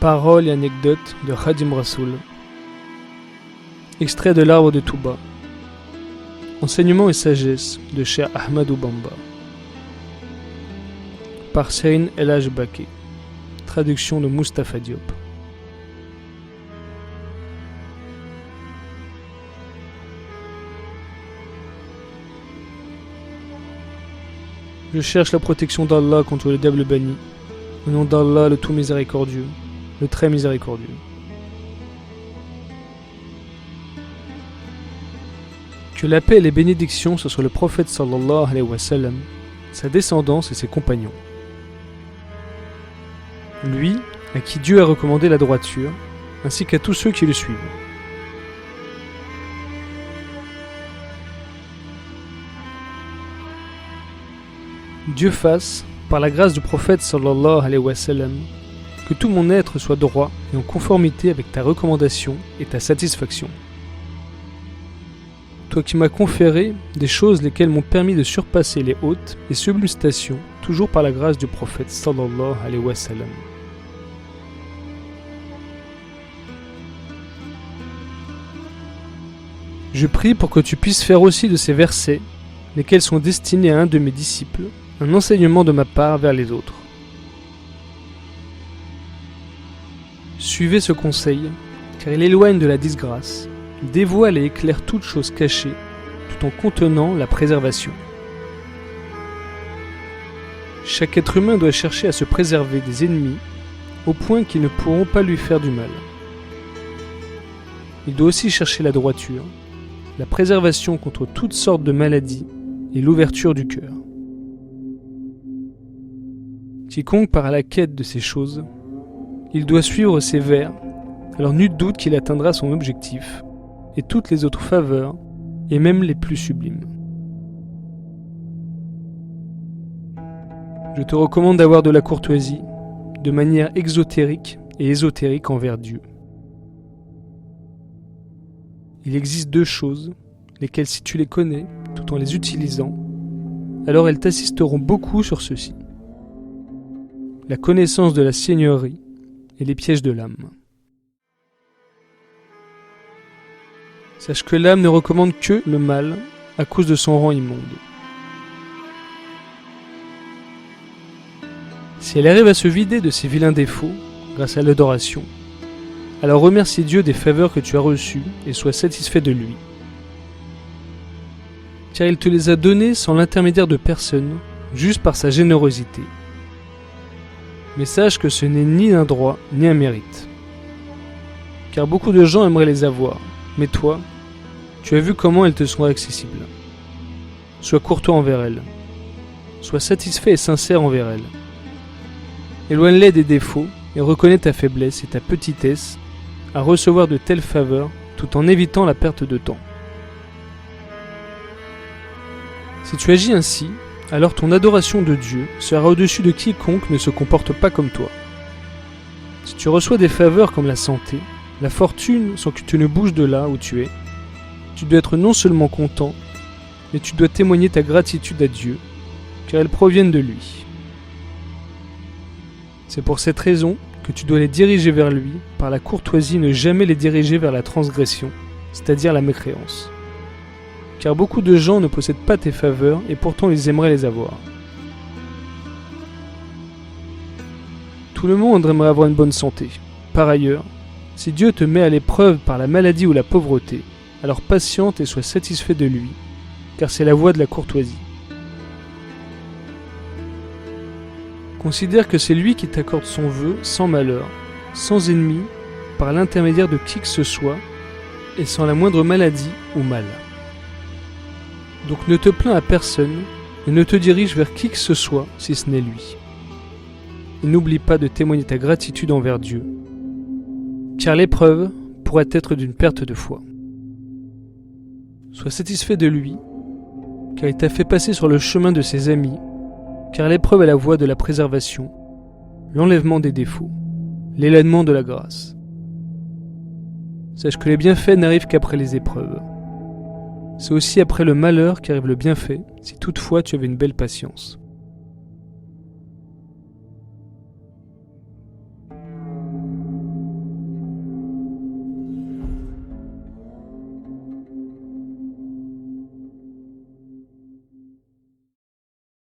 Paroles et anecdotes de Khadim Rasoul. Extrait de l'arbre de Touba. Enseignement et sagesse de Cheikh Ahmadou Bamba. Par Seyn El Hadj Baké. Traduction de Moustapha Diop. Je cherche la protection d'Allah contre le diable banni. Au nom d'Allah, le tout miséricordieux, le très miséricordieux. Que la paix et les bénédictions soient sur le prophète sallallahu alayhi wa sallam, sa descendance et ses compagnons. Lui, à qui Dieu a recommandé la droiture, ainsi qu'à tous ceux qui le suivent. Dieu fasse, par la grâce du prophète sallallahu alayhi wa sallam, que tout mon être soit droit et en conformité avec ta recommandation et ta satisfaction. Toi qui m'as conféré des choses lesquelles m'ont permis de surpasser les hautes et sublimes stations, toujours par la grâce du prophète sallallahu alayhi wa sallam. Je prie pour que tu puisses faire aussi de ces versets, lesquels sont destinés à un de mes disciples, un enseignement de ma part vers les autres. Suivez ce conseil, car il éloigne de la disgrâce, dévoile et éclaire toute chose cachée, tout en contenant la préservation. Chaque être humain doit chercher à se préserver des ennemis, au point qu'ils ne pourront pas lui faire du mal. Il doit aussi chercher la droiture, la préservation contre toutes sortes de maladies et l'ouverture du cœur. Quiconque part à la quête de ces choses, il doit suivre ces vers, alors nul doute qu'il atteindra son objectif, et toutes les autres faveurs, et même les plus sublimes. Je te recommande d'avoir de la courtoisie, de manière exotérique et ésotérique envers Dieu. Il existe deux choses, lesquelles si tu les connais, tout en les utilisant, alors elles t'assisteront beaucoup sur ceci. La connaissance de la seigneurie et les pièges de l'âme. Sache que l'âme ne recommande que le mal à cause de son rang immonde. Si elle arrive à se vider de ses vilains défauts grâce à l'adoration, alors remercie Dieu des faveurs que tu as reçues et sois satisfait de lui. Car il te les a données sans l'intermédiaire de personne, juste par sa générosité. Mais sache que ce n'est ni un droit ni un mérite. Car beaucoup de gens aimeraient les avoir, mais toi, tu as vu comment elles te sont accessibles. Sois courtois envers elles. Sois satisfait et sincère envers elles. Éloigne-les des défauts et reconnais ta faiblesse et ta petitesse à recevoir de telles faveurs tout en évitant la perte de temps. Si tu agis ainsi, alors ton adoration de Dieu sera au-dessus de quiconque ne se comporte pas comme toi. Si tu reçois des faveurs comme la santé, la fortune sans que tu ne bouges de là où tu es, tu dois être non seulement content, mais tu dois témoigner ta gratitude à Dieu, car elles proviennent de lui. C'est pour cette raison que tu dois les diriger vers lui, par la courtoisie ne jamais les diriger vers la transgression, c'est-à-dire la mécréance. Car beaucoup de gens ne possèdent pas tes faveurs et pourtant ils aimeraient les avoir. Tout le monde aimerait avoir une bonne santé. Par ailleurs, si Dieu te met à l'épreuve par la maladie ou la pauvreté, alors patiente et sois satisfait de lui, car c'est la voie de la courtoisie. Considère que c'est lui qui t'accorde son vœu sans malheur, sans ennemi, par l'intermédiaire de qui que ce soit, et sans la moindre maladie ou mal. Donc ne te plains à personne, et ne te dirige vers qui que ce soit si ce n'est lui. Et n'oublie pas de témoigner ta gratitude envers Dieu, car l'épreuve pourrait être d'une perte de foi. Sois satisfait de lui, car il t'a fait passer sur le chemin de ses amis, car l'épreuve est la voie de la préservation, l'enlèvement des défauts, l'éloignement de la grâce. Sache que les bienfaits n'arrivent qu'après les épreuves. C'est aussi après le malheur qu'arrive le bienfait, si toutefois tu avais une belle patience.